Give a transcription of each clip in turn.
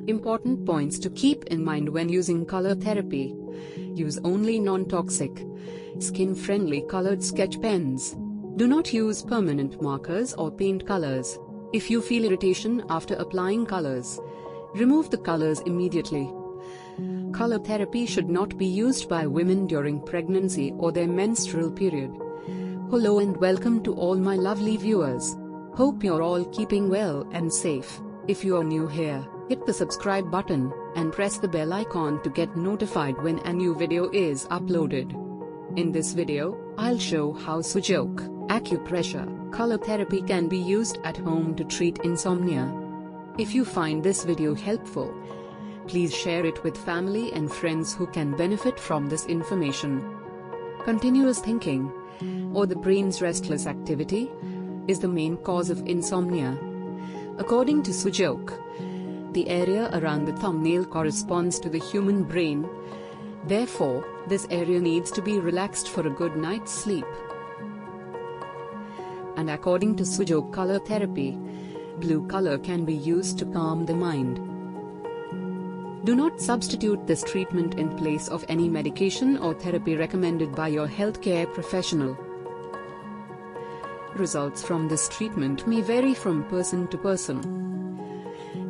Important points to keep in mind when using color therapy. Use only non-toxic, skin-friendly colored sketch pens. Do not use permanent markers or paint colors. If you feel irritation after applying colors, remove the colors immediately. Color therapy should not be used by women during pregnancy or their menstrual period. Hello and welcome to all my lovely viewers. Hope you're all keeping well and safe. If you are new here, hit the subscribe button and press the bell icon to get notified when a new video is uploaded. In this video, I'll show how Sujok, acupressure, color therapy can be used at home to treat insomnia. If you find this video helpful, please share it with family and friends who can benefit from this information. Continuous thinking, or the brain's restless activity, is the main cause of insomnia. According to Sujok, the area around the thumbnail corresponds to the human brain. Therefore, this area needs to be relaxed for a good night's sleep. And according to Sujok color therapy, blue color can be used to calm the mind. Do not substitute this treatment in place of any medication or therapy recommended by your healthcare professional. Results from this treatment may vary from person to person.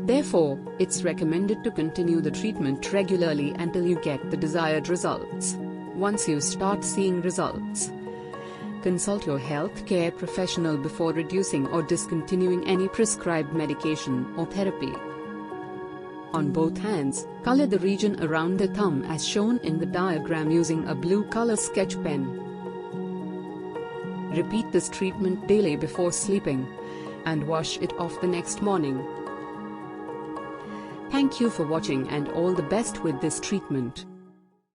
Therefore, it's recommended to continue the treatment regularly until you get the desired results. Once you start seeing results, consult your healthcare professional before reducing or discontinuing any prescribed medication or therapy. On both hands, color the region around the thumb as shown in the diagram using a blue color sketch pen. Repeat this treatment daily before sleeping, and wash it off the next morning. Thank you for watching and all the best with this treatment.